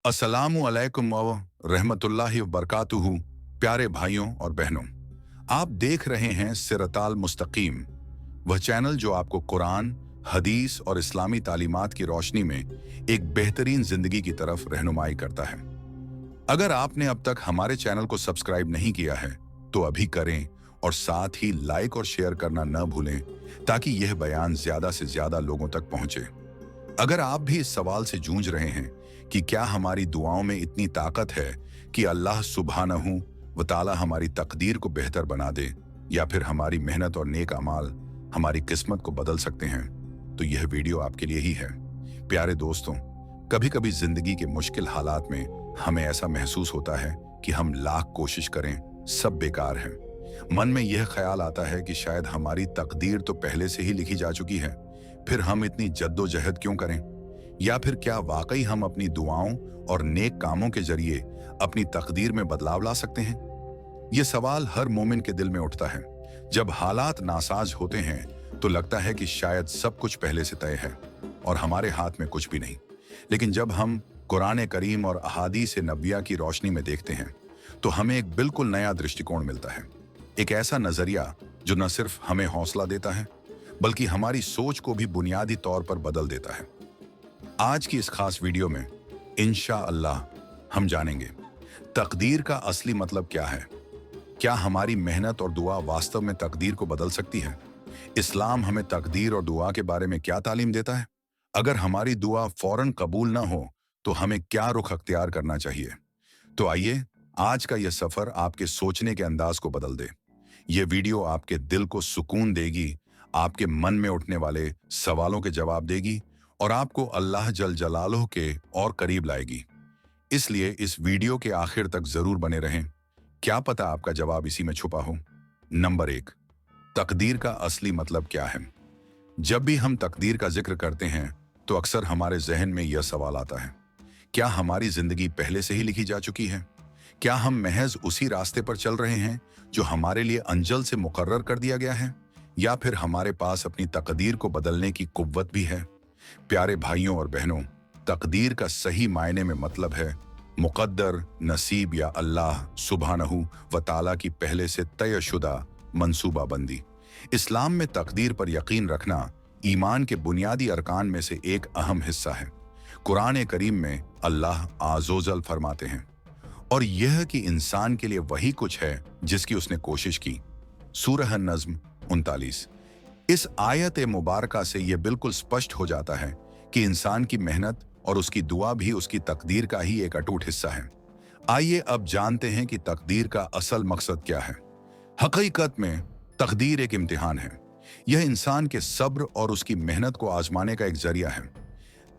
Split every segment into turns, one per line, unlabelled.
अस्सलामु अलैकुम व रहमतुल्लाहि व बरकातुहू। प्यारे भाइयों और बहनों, आप देख रहे हैं सिरताल मुस्तकीम, वह चैनल जो आपको कुरान, हदीस और इस्लामी तालीमात की रोशनी में एक बेहतरीन जिंदगी की तरफ रहनुमाई करता है। अगर आपने अब तक हमारे चैनल को सब्सक्राइब नहीं किया है तो अभी करें और साथ ही लाइक और शेयर करना न भूलें ताकि यह बयान ज्यादा से ज्यादा लोगों तक पहुंचे। अगर आप भी इस सवाल से जूझ रहे हैं कि क्या हमारी दुआओं में इतनी ताकत है कि अल्लाह सुब्हानहू व तआला हमारी तकदीर को बेहतर बना दे, या फिर हमारी मेहनत और नेक अमाल हमारी किस्मत को बदल सकते हैं, तो यह वीडियो आपके लिए ही है। प्यारे दोस्तों, कभी कभी जिंदगी के मुश्किल हालात में हमें ऐसा महसूस होता है कि हम लाख कोशिश करें, सब बेकार है। मन में यह ख्याल आता है कि शायद हमारी तकदीर तो पहले से ही लिखी जा चुकी है, फिर हम इतनी जद्दोजहद क्यों करें? या फिर क्या वाकई हम अपनी दुआओं और नेक कामों के जरिए अपनी तकदीर में बदलाव ला सकते हैं? यह सवाल हर मोमिन के दिल में उठता है। जब हालात नासाज होते हैं तो लगता है कि शायद सब कुछ पहले से तय है और हमारे हाथ में कुछ भी नहीं। लेकिन जब हम कुरान करीम और अहादीस नबिया की रोशनी में देखते हैं तो हमें एक बिल्कुल नया दृष्टिकोण मिलता है। एक ऐसा नजरिया जो न सिर्फ हमें हौसला देता है बल्कि हमारी सोच को भी बुनियादी तौर पर बदल देता है। आज की इस खास वीडियो में इंशाअल्लाह हम जानेंगे तकदीर का असली मतलब क्या है। क्या हमारी मेहनत और दुआ वास्तव में तकदीर को बदल सकती है? इस्लाम हमें तकदीर और दुआ के बारे में क्या तालीम देता है? अगर हमारी दुआ फौरन कबूल ना हो तो हमें क्या रुख अख्तियार करना चाहिए? तो आइए आज का यह सफर आपके सोचने के अंदाज को बदल दे। यह वीडियो आपके दिल को सुकून देगी, आपके मन में उठने वाले सवालों के जवाब देगी और आपको अल्लाह जल जलालुहु के और करीब लाएगी। इसलिए इस वीडियो के आखिर तक जरूर बने रहें, क्या पता आपका जवाब इसी में छुपा हो। नंबर 1, तकदीर का असली मतलब क्या है? जब भी हम तकदीर का जिक्र करते हैं तो अक्सर हमारे जहन में यह सवाल आता है, क्या हमारी जिंदगी पहले से ही लिखी जा चुकी है? क्या हम महज उसी रास्ते पर चल रहे हैं जो हमारे लिए अंजल से मुकर्रर कर दिया गया है, या फिर हमारे पास अपनी तकदीर को बदलने की कुव्वत भी है? प्यारे भाइयों और बहनों, तकदीर का सही मायने में मतलब है मुकद्दर, नसीब या अल्लाह सुब्हानहू व तआला की पहले से तयशुदा मंसूबाबंदी। इस्लाम में तकदीर पर यकीन रखना ईमान के बुनियादी अरकान में से एक अहम हिस्सा है। कुरान करीम में अल्लाह आज़ोजल फरमाते हैं, और यह कि इंसान के लिए वही कुछ है जिसकी उसने कोशिश की। सूरह नज्म 39। इस आयत मुबारका से यह बिल्कुल स्पष्ट हो जाता है कि इंसान की मेहनत और उसकी दुआ भी उसकी तकदीर का ही एक अटूट हिस्सा है। आइए अब जानते हैं कि तकदीर का असल मकसद क्या है। हकीकत में तकदीर एक इम्तिहान है। यह इंसान के सब्र और उसकी मेहनत को आजमाने का एक जरिया है।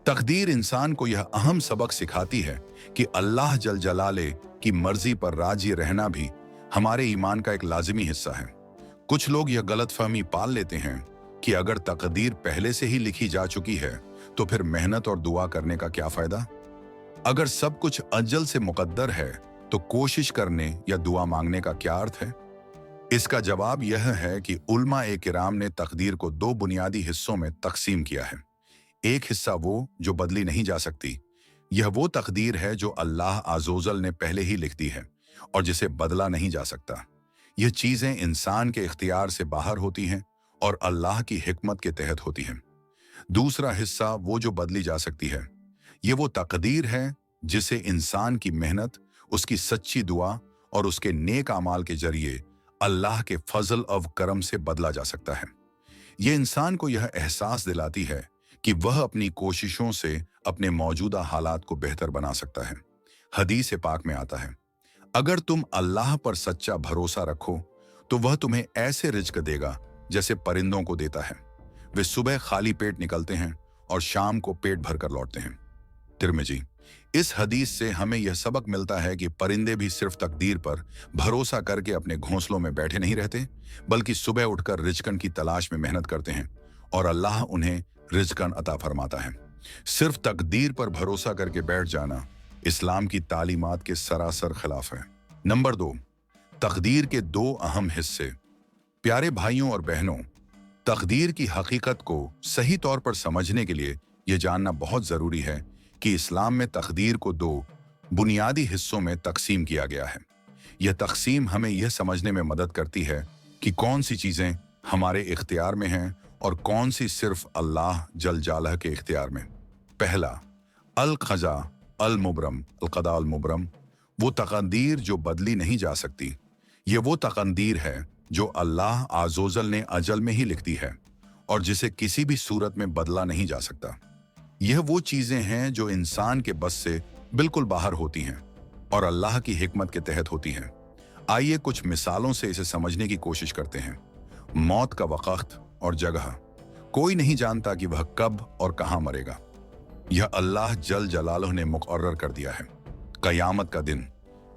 तकदीर इंसान को यह अहम सबक सिखाती है कि अल्लाह जल जलाले की मर्जी पर राजी रहना भी हमारे ईमान का एक लाजिमी हिस्सा है। कुछ लोग यह गलतफहमी पाल लेते हैं कि अगर तकदीर पहले से ही लिखी जा चुकी है तो फिर मेहनत और दुआ करने का क्या फायदा? अगर सब कुछ अजल से मुकद्दर है तो कोशिश करने या दुआ मांगने का क्या अर्थ है? इसका जवाब यह है कि उलमा-ए किराम ने तकदीर को दो बुनियादी हिस्सों में तकसीम किया है। एक हिस्सा वो जो बदली नहीं जा सकती। यह वो तकदीर है जो अल्लाह आज़ोजल ने पहले ही लिख दी है और जिसे बदला नहीं जा सकता। यह चीजें इंसान के इख्तियार से बाहर होती हैं और अल्लाह की हिकमत के तहत होती हैं। दूसरा हिस्सा वो जो बदली जा सकती है। ये वो तकदीर है जिसे इंसान की मेहनत, उसकी सच्ची दुआ और उसके नेक अमाल के जरिए अल्लाह के फजल और करम से बदला जा सकता है। ये इंसान को यह एहसास दिलाती है कि वह अपनी कोशिशों से अपने मौजूदा हालात को बेहतर बना सकता है। हदीस पाक में आता है, अगर तुम अल्लाह पर सच्चा भरोसा रखो तो वह तुम्हें ऐसे रिज्क देगा जैसे परिंदों को देता है। वे सुबह खाली पेट निकलते हैं और शाम को पेट भरकर लौटते हैं। तिरमिजी। इस हदीस से हमें यह सबक मिलता है कि परिंदे भी सिर्फ तकदीर पर भरोसा करके अपने घोंसलों में बैठे नहीं रहते, बल्कि सुबह उठकर रिज्कन की तलाश में मेहनत करते हैं और अल्लाह उन्हें रिज्कन अता फरमाता है। सिर्फ तकदीर पर भरोसा करके बैठ जाना इस्लाम की तालीमात के सरासर खिलाफ है। नंबर 2, तकदीर के दो अहम हिस्से। प्यारे भाइयों और बहनों, तकदीर की हकीकत को सही तौर पर समझने के लिए यह जानना बहुत जरूरी है कि इस्लाम में तकदीर को दो बुनियादी हिस्सों में तकसीम किया गया है। यह तकसीम हमें यह समझने में मदद करती है कि कौन सी चीज़ें हमारे इख्तियार में हैं और कौन सी सिर्फ अल्लाह जल जालह के इख्तियार में। पहला, अल खजा अल मुबरम, अल कदा अल मुबरम, वो तकदीर जो बदली नहीं जा सकती। ये वो तकदीर है जो अल्लाह आज़ोजल ने अजल में ही लिख दी है और जिसे किसी भी सूरत में बदला नहीं जा सकता। यह वो चीज़ें हैं जो इंसान के बस से बिल्कुल बाहर होती हैं और अल्लाह की हिकमत के तहत होती हैं। आइए कुछ मिसालों से इसे समझने की कोशिश करते हैं। मौत का वक़्त और जगह, कोई नहीं जानता कि वह कब और कहाँ मरेगा। यह अल्लाह जल जलालुह ने मुकर्रर कर दिया है। क़यामत का दिन,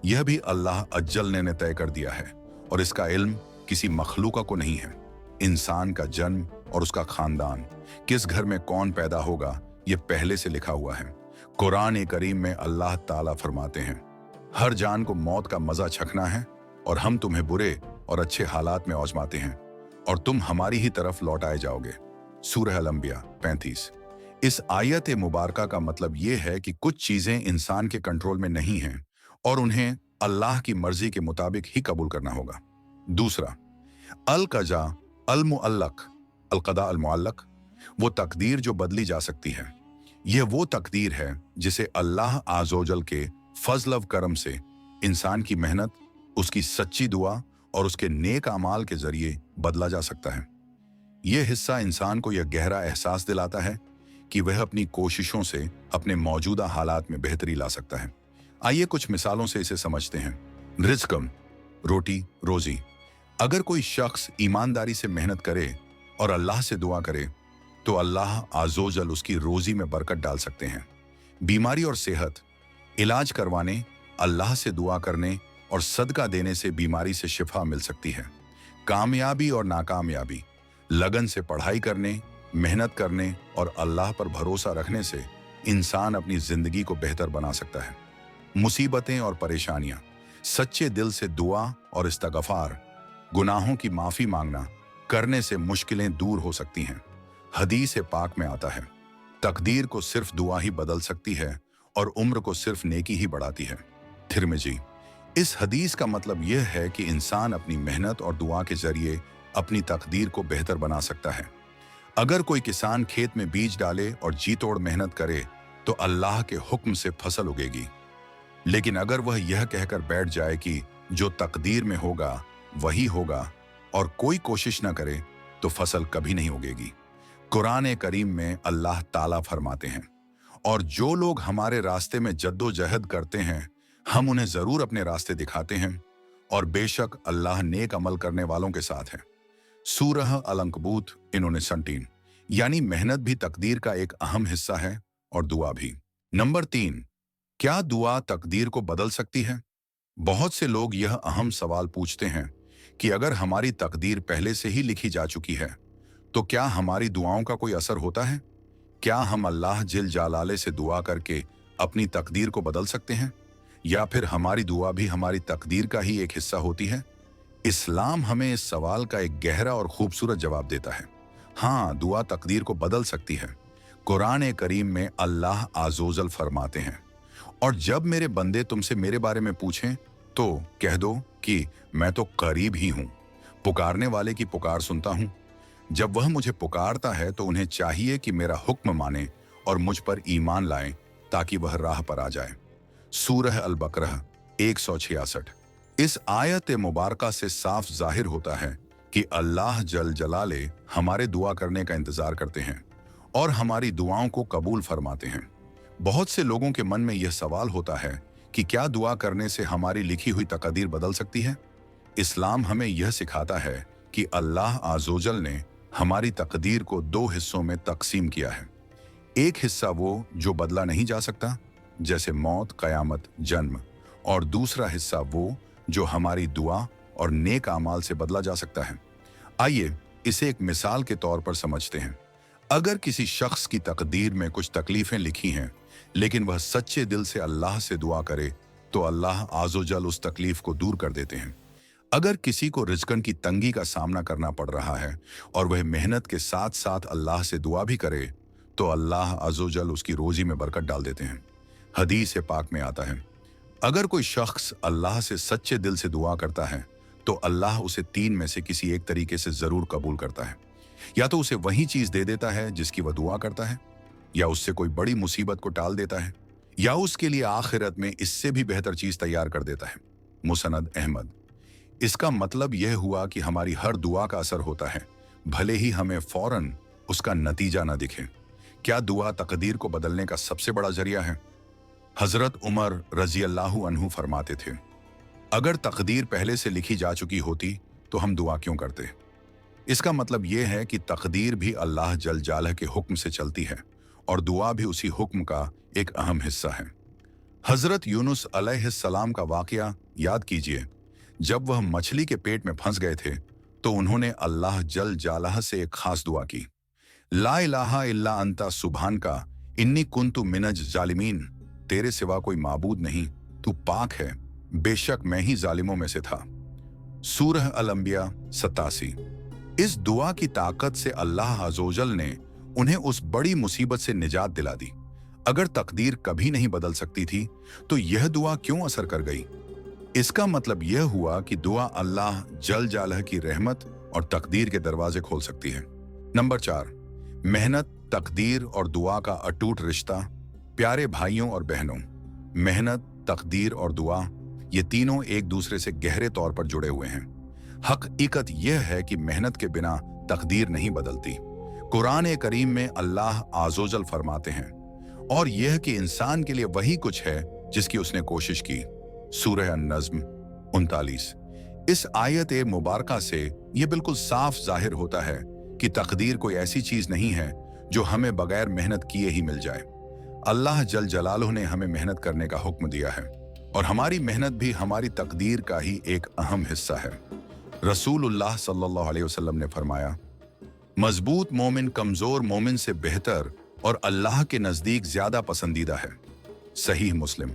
यह भी अल्लाह अज्जल ने तय कर दिया है और इसका इल्म किसी मखलूका को नहीं है। इंसान का जन्म और उसका खानदान, किस घर में कौन पैदा होगा, यह पहले से लिखा हुआ है। कुरान करीम में अल्लाह ताला फरमाते हैं, हर जान को मौत का मजा चखना है और हम तुम्हें बुरे और अच्छे हालात में आजमाते हैं और तुम हमारी ही तरफ लौटाए जाओगे। सूरह अल-अंबिया 35। इस आयत मुबारका का मतलब यह है कि कुछ चीजें इंसान के कंट्रोल में नहीं हैं और उन्हें अल्लाह की मर्जी के मुताबिक ही कबूल करना होगा। दूसरा, अल कजा अल मुअल्लक, अल कदा अल मुअल्लक, वो तकदीर जो बदली जा सकती है। यह वो तकदीर है जिसे अल्लाह आज़ोजल के फजल व करम से इंसान की मेहनत, उसकी सच्ची दुआ और उसके नेक अमाल के जरिए बदला जा सकता है। यह हिस्सा इंसान को यह गहरा एहसास दिलाता है कि वह अपनी कोशिशों से अपने मौजूदा हालात में बेहतरी ला सकता है। आइए कुछ मिसालों से इसे समझते हैं। रिज़्क़म, रोटी रोजी। अगर कोई शख्स ईमानदारी से मेहनत करे और अल्लाह से दुआ करे तो अल्लाह आज़ोजल उसकी रोजी में बरकत डाल सकते हैं। बीमारी और सेहत, इलाज करवाने, अल्लाह से दुआ करने और सदका देने से बीमारी से शिफा मिल सकती है। कामयाबी और नाकामयाबी, लगन से पढ़ाई करने, मेहनत करने और अल्लाह पर भरोसा रखने से इंसान अपनी जिंदगी को बेहतर बना सकता है। मुसीबतें और परेशानियां, सच्चे दिल से दुआ और इस्तगफार, गुनाहों की माफी मांगना करने से मुश्किलें दूर हो सकती हैं। हदीस पाक में आता है, तकदीर को सिर्फ दुआ ही बदल सकती है और उम्र को सिर्फ नेकी ही बढ़ाती है। तिरमिज़ी। इस हदीस का मतलब यह है कि इंसान अपनी मेहनत और दुआ के जरिए अपनी तकदीर को बेहतर बना सकता है। अगर कोई किसान खेत में बीज डाले और जी तोड़ मेहनत करे तो अल्लाह के हुक्म से फसल उगेगी। लेकिन अगर वह यह कहकर बैठ जाए कि जो तकदीर में होगा वही होगा और कोई कोशिश न करे तो फसल कभी नहीं उगेगी। कुरान करीम में अल्लाह ताला फरमाते हैं, और जो लोग हमारे रास्ते में जद्दोजहद करते हैं हम उन्हें जरूर अपने रास्ते दिखाते हैं और बेशक अल्लाह नेक अमल करने वालों के साथ है। सूरह अल-अंकबूत 19। यानी मेहनत भी तकदीर का एक अहम हिस्सा है और दुआ भी। नंबर 3, क्या दुआ तकदीर को बदल सकती है? बहुत से लोग यह अहम सवाल पूछते हैं कि अगर हमारी तकदीर पहले से ही लिखी जा चुकी है तो क्या हमारी दुआओं का कोई असर होता है? क्या हम अल्लाह जिल जालाले से दुआ करके अपनी तकदीर को बदल सकते हैं, या फिर हमारी दुआ भी हमारी तकदीर का ही एक हिस्सा होती है? इस्लाम हमें इस सवाल का एक गहरा और खूबसूरत जवाब देता है। हाँ, दुआ तकदीर को बदल सकती है। कुरान करीम में अल्लाह आज़ोजल फरमाते हैं, और जब मेरे बंदे तुमसे मेरे बारे में पूछें तो कह दो कि मैं तो करीब ही हूं, पुकारने वाले की पुकार सुनता हूं। जब वह मुझे पुकारता है तो उन्हें चाहिए कि मेरा हुक्म माने और मुझ पर ईमान लाएं ताकि वह राह पर आ जाए। सूरह अल-बकरह 166। इस आयत मुबारका से साफ जाहिर होता है कि अल्लाह जल जलाले हमारे दुआ करने का इंतजार करते हैं और हमारी दुआओं को कबूल फरमाते हैं। बहुत से लोगों के मन में यह सवाल होता है कि क्या दुआ करने से हमारी लिखी हुई तकदीर बदल सकती है? इस्लाम हमें यह सिखाता है कि अल्लाह आज़ोजल ने हमारी तकदीर को 2 हिस्सों में तकसीम किया है। एक हिस्सा वो जो बदला नहीं जा सकता, जैसे मौत, क़यामत, जन्म, और दूसरा हिस्सा वो जो हमारी दुआ और नेक आमाल से बदला जा सकता है। आइए इसे एक मिसाल के तौर पर समझते हैं। अगर किसी शख्स की तकदीर में कुछ तकलीफें लिखी हैं लेकिन वह सच्चे दिल से अल्लाह से दुआ करे तो अल्लाह आज़ोजल उस तकलीफ को दूर कर देते हैं। अगर किसी को रिज़्क़न की तंगी का सामना करना पड़ रहा है और वह मेहनत के साथ साथ अल्लाह से दुआ भी करे तो अल्लाह अज़्ज़ोजल उसकी रोजी में बरकत डाल देते हैं। हदीस पाक में आता है, अगर कोई शख्स अल्लाह से सच्चे दिल से दुआ करता है तो अल्लाह उसे तीन में से किसी एक तरीके से जरूर कबूल करता है। या तो उसे वही चीज दे देता है जिसकी वह दुआ करता है, या उससे कोई बड़ी मुसीबत को टाल देता है, या उसके लिए आखिरत में इससे भी बेहतर चीज तैयार कर देता है। मुसनद अहमद। इसका मतलब यह हुआ कि हमारी हर दुआ का असर होता है, भले ही हमें फौरन उसका नतीजा न दिखे। क्या दुआ तकदीर को बदलने का सबसे बड़ा जरिया है? हजरत उमर रजी अल्लाहु अन्हु फरमाते थे, अगर तकदीर पहले से लिखी जा चुकी होती तो हम दुआ क्यों करते? इसका मतलब यह है कि तकदीर भी अल्लाह जल जालह के हुक्म से चलती है और दुआ भी उसी हुक्म का एक अहम हिस्सा है। हजरत यूनुस अलैहिस्सलाम का वाकया याद कीजिए। जब वह मछली के पेट में फंस गए थे तो उन्होंने अल्लाह जल जालह से एक खास दुआ की, ला इलाहा इल्ला अंता सुभान का इन्नी कुन्तु मिनज जालिमीन, तेरे सिवा कोई माबूद नहीं, तू पाक है, बेशक मैं ही जालिमों में से था। सूरह अल-अंबिया 87। इस दुआ की ताकत से अल्लाह अज़्ज़ोजल ने उन्हें उस बड़ी मुसीबत से निजात दिला दी। अगर तकदीर कभी नहीं बदल सकती थी तो यह दुआ क्यों असर कर गई? इसका मतलब यह हुआ कि दुआ अल्लाह जल जालह की रहमत और तकदीर के दरवाजे खोल सकती है। नंबर 4, मेहनत, तकदीर और दुआ का अटूट रिश्ता। प्यारे भाइयों और बहनों, मेहनत, तकदीर और दुआ ये तीनों एक दूसरे से गहरे तौर पर जुड़े हुए हैं। हकीकत यह है कि मेहनत के बिना तकदीर नहीं बदलती। कुरान करीम में अल्लाह आज़्ज़ोजल फरमाते हैं, और यह कि इंसान के लिए वही कुछ है जिसकी उसने कोशिश की। सूरह अन-नज़्म 39। इस आयत मुबारका से यह बिल्कुल साफ जाहिर होता है कि तकदीर कोई ऐसी चीज नहीं है जो हमें बगैर मेहनत किए ही मिल जाए। अल्लाह जल जलालुहु ने हमें मेहनत करने का हुक्म दिया है और हमारी मेहनत भी हमारी तकदीर का ही एक अहम हिस्सा है। रसूलुल्लाह सल्लल्लाहु अलैहि वसल्लम ने फरमाया, मजबूत मोमिन कमजोर मोमिन से बेहतर और अल्लाह के नजदीक ज्यादा पसंदीदा है। सहीह मुस्लिम।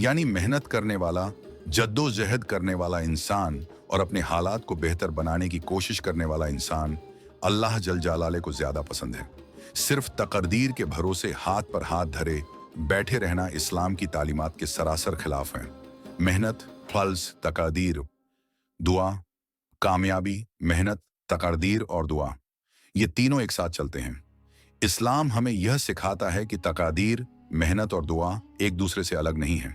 यानी मेहनत करने वाला, जद्दोजहद करने वाला इंसान और अपने हालात को बेहतर बनाने की कोशिश करने वाला इंसान अल्लाह जल जलाले को ज्यादा पसंद है। सिर्फ तकदीर के भरोसे हाथ पर हाथ धरे बैठे रहना इस्लाम की तालीमात के सरासर खिलाफ है। मेहनत, फल्स, तकदीर, दुआ, कामयाबी, मेहनत, तकदीर और दुआ ये तीनों एक साथ चलते हैं। इस्लाम हमें यह सिखाता है कि तकदीर, मेहनत और दुआ एक दूसरे से अलग नहीं है।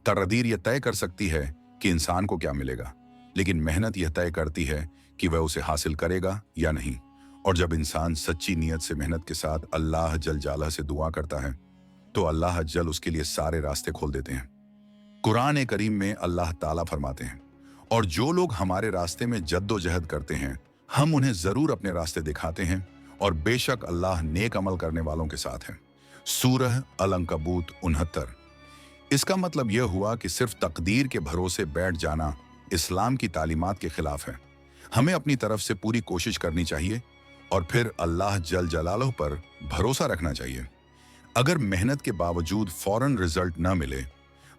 तकदीर यह तय कर सकती है कि इंसान को क्या मिलेगा, लेकिन मेहनत यह तय करती है कि वह उसे हासिल करेगा या नहीं। और जब इंसान सच्ची नीयत से मेहनत के साथ अल्लाह जल जालह से दुआ करता है तो अल्लाह जल उसके लिए सारे रास्ते खोल देते हैं। कुरान करीम में अल्लाह ताला फरमाते हैं, और जो लोग हमारे रास्ते में जद्दोजहद करते हैं हम उन्हें जरूर अपने रास्ते दिखाते हैं, और बेशक अल्लाह नेक अमल करने वालों के साथ है। सूरह अल-अंकबूत 69। इसका मतलब यह हुआ कि सिर्फ तकदीर के भरोसे बैठ जाना इस्लाम की तालीमात के खिलाफ है। हमें अपनी तरफ से पूरी कोशिश करनी चाहिए और फिर अल्लाह जल जलालह पर भरोसा रखना चाहिए। अगर मेहनत के बावजूद फौरन रिजल्ट न मिले,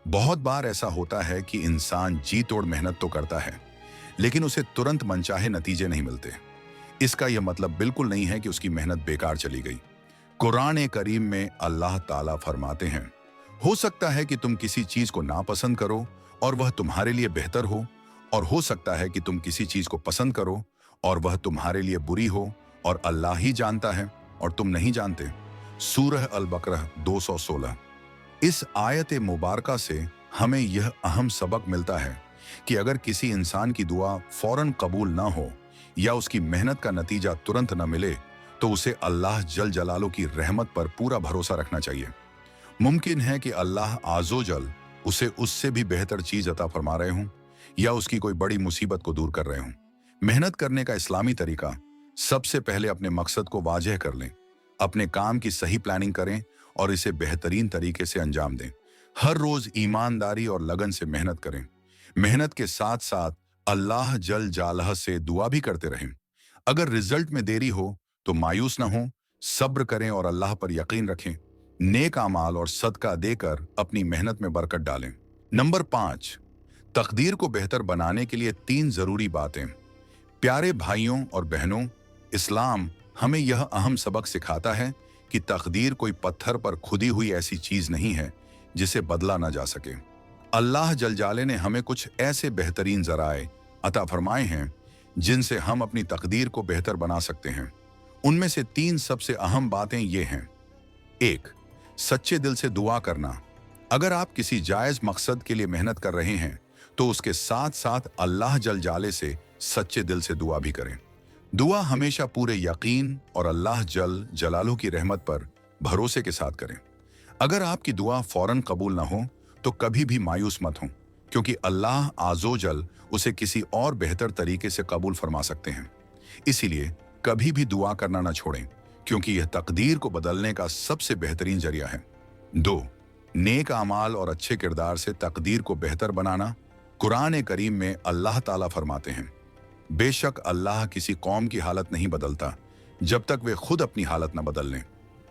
बहुत बार ऐसा होता है कि इंसान जी तोड़ मेहनत तो करता है लेकिन उसे तुरंत मनचाहे नतीजे नहीं मिलते। इसका यह मतलब बिल्कुल नहीं है कि उसकी मेहनत बेकार चली गई। कुरान करीम में अल्लाह ताला फरमाते हैं, हो सकता है कि तुम किसी चीज को नापसंद करो और वह तुम्हारे लिए बेहतर हो, और हो सकता है कि तुम किसी चीज को पसंद करो और वह तुम्हारे लिए बुरी हो, और अल्लाह ही जानता है और तुम नहीं जानते। सूरह अल-बकरह 216। इस आयत मुबारका से हमें यह अहम सबक मिलता है कि अगर किसी इंसान की दुआ फौरन कबूल ना हो या उसकी मेहनत का नतीजा तुरंत न मिले तो उसे अल्लाह जल जलालो की रहमत पर पूरा भरोसा रखना चाहिए। मुमकिन है कि अल्लाह आज़्ज़ोजल उसे उससे भी बेहतर चीज अता फरमा रहे हों या उसकी कोई बड़ी मुसीबत को दूर कर रहे हों। मेहनत करने का इस्लामी तरीका, सबसे पहले अपने मकसद को वाज़ेह कर लें, अपने काम की सही प्लानिंग करें और इसे बेहतरीन तरीके से अंजाम दें। हर रोज ईमानदारी और लगन से मेहनत करें। मेहनत के साथ साथ अल्लाह जल जालह से दुआ भी करते रहें। अगर रिजल्ट में देरी हो तो मायूस न हो, सब्र करें और अल्लाह पर यकीन रखें। नेक अमाल और सदका देकर अपनी मेहनत में बरकत डालें। नंबर 5, तकदीर को बेहतर बनाने के लिए 3 जरूरी बातें। प्यारे भाइयों और बहनों, इस्लाम हमें यह अहम सबक सिखाता है कि तकदीर कोई पत्थर पर खुदी हुई ऐसी चीज नहीं है जिसे बदला ना जा सके। अल्लाह जल जाले ने हमें कुछ ऐसे बेहतरीन जराए अता फरमाए हैं जिनसे हम अपनी तकदीर को बेहतर बना सकते हैं। उनमें से 3 सबसे अहम बातें ये हैं। 1. सच्चे दिल से दुआ करना। अगर आप किसी जायज मकसद के लिए मेहनत कर रहे हैं तो उसके साथ साथ अल्लाह जल जाले से सच्चे दिल से दुआ भी करें। दुआ हमेशा पूरे यकीन और अल्लाह जल जलालू की रहमत पर भरोसे के साथ करें। अगर आपकी दुआ फौरन कबूल ना हो तो कभी भी मायूस मत हों, क्योंकि अल्लाह आज़ोजल उसे किसी और बेहतर तरीके से कबूल फरमा सकते हैं। इसीलिए कभी भी दुआ करना ना छोड़ें, क्योंकि यह तकदीर को बदलने का सबसे बेहतरीन जरिया है। 2. नेक आमाल और अच्छे किरदार से तकदीर को बेहतर बनाना। कुरान करीम में अल्लाह ताला फरमाते हैं, बेशक अल्लाह किसी कौम की हालत नहीं बदलता जब तक वे खुद अपनी हालत न बदल लें।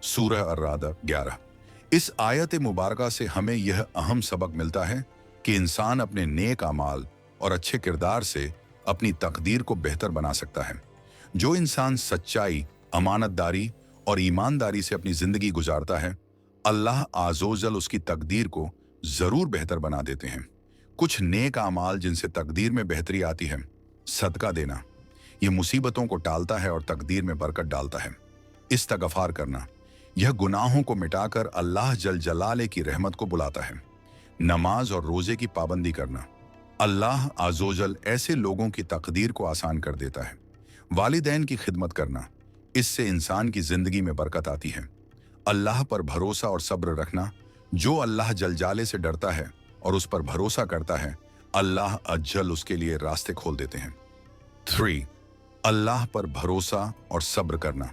सूरह अर्राद 11। इस आयत मुबारका से हमें यह अहम सबक मिलता है कि इंसान अपने नेक आमाल और अच्छे किरदार से अपनी तकदीर को बेहतर बना सकता है। जो इंसान सच्चाई, अमानतदारी और ईमानदारी से अपनी जिंदगी गुजारता है, अल्लाह आज़ोजल उसकी तकदीर को जरूर बेहतर बना देते हैं। कुछ नेक आमाल जिनसे तकदीर में बेहतरी आती है। सदका देना, यह मुसीबतों को टालता है और तकदीर में बरकत डालता है। इस्तगफार करना, यह गुनाहों को मिटाकर अल्लाह जल जलाले की रहमत को बुलाता है। नमाज और रोजे की पाबंदी करना, अल्लाह आज़ोजल ऐसे लोगों की तकदीर को आसान कर देता है। वालिदैन की खिदमत करना, इससे इंसान की जिंदगी में बरकत आती है। अल्लाह पर भरोसा और सब्र रखना, जो अल्लाह जल जाले से डरता है और उस पर भरोसा करता है, अल्लाह अज्जल उसके लिए रास्ते खोल देते हैं। 3. अल्लाह पर भरोसा और सब्र करना।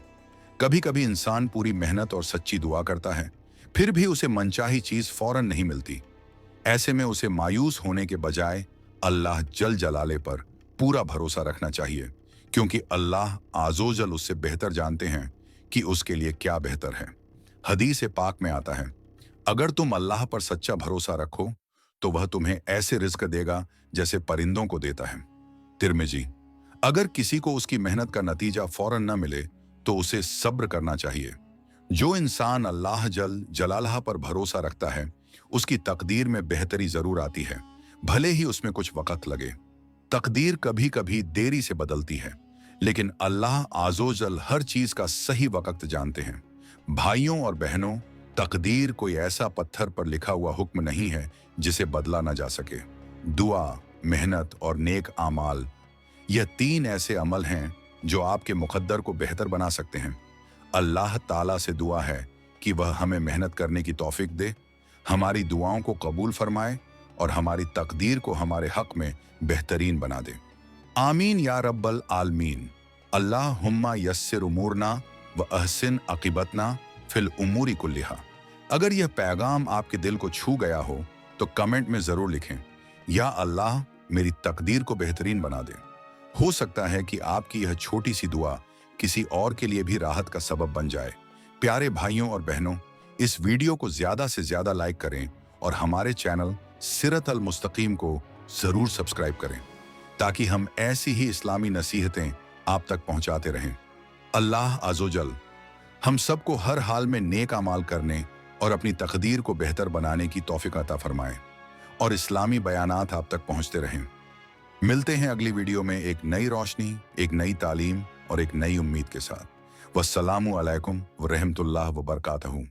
कभी कभी इंसान पूरी मेहनत और सच्ची दुआ करता है, फिर भी उसे मनचाही चीज फौरन नहीं मिलती। ऐसे में उसे मायूस होने के बजाय अल्लाह जल जलाले पर पूरा भरोसा रखना चाहिए, क्योंकि अल्लाह आज़ोजल उससे बेहतर जानते हैं कि उसके लिए क्या बेहतर है। हदीस पाक में आता है, अगर तुम अल्लाह पर सच्चा भरोसा रखो तो वह तुम्हें ऐसे रिज़्क देगा जैसे परिंदों को देता है। तिर्मिज़ी। अगर किसी को उसकी मेहनत का नतीजा फौरन न मिले तो उसे सब्र करना चाहिए। जो इंसान अल्लाह जल जलालह पर भरोसा रखता है, उसकी तकदीर में बेहतरी जरूर आती है, भले ही उसमें कुछ वक्त लगे। तकदीर कभी कभी देरी से बदलती है, लेकिन अल्लाह आज़ोजल हर चीज का सही वक्त जानते हैं। भाइयों और बहनों, तकदीर कोई ऐसा पत्थर पर लिखा हुआ हुक्म नहीं है जिसे बदला ना जा सके। दुआ, मेहनत और नेक आमाल, यह 3 ऐसे अमल हैं जो आपके मुकद्दर को बेहतर बना सकते हैं। अल्लाह ताला से दुआ है कि वह हमें मेहनत करने की तौफीक दे, हमारी दुआओं को कबूल फरमाए और हमारी तकदीर को हमारे हक में बेहतरीन बना दे। आमीन या रब्बल आलमीन। अल्लाहुम्मा यस्सिर उमूरना व अहसिन अक़िबतना फिल उमूरी कुल्लिहा। अगर यह पैगाम आपके दिल को छू गया हो तो कमेंट में जरूर लिखें, या अल्लाह मेरी तकदीर को बेहतरीन बना दे। हो सकता है कि आपकी यह छोटी सी दुआ किसी और के लिए भी राहत का सबब बन जाए। प्यारे भाइयों और बहनों, इस वीडियो को ज्यादा से ज्यादा लाइक करें और हमारे चैनल सिरत अल मुस्तकीम को जरूर सब्सक्राइब करें, ताकि हम ऐसी ही इस्लामी नसीहतें आप तक पहुंचाते रहें। अल्लाह आज़ोजल हम सबको हर हाल में नेक अमाल करने और अपनी तकदीर को बेहतर बनाने की तौफीक अता फरमाए और इस्लामी बयानात आप तक पहुंचते रहें। मिलते हैं अगली वीडियो में एक नई रोशनी, एक नई तालीम और एक नई उम्मीद के साथ। वस्सलामु अलैकुम व रहमतुल्लाह व बरकातहू।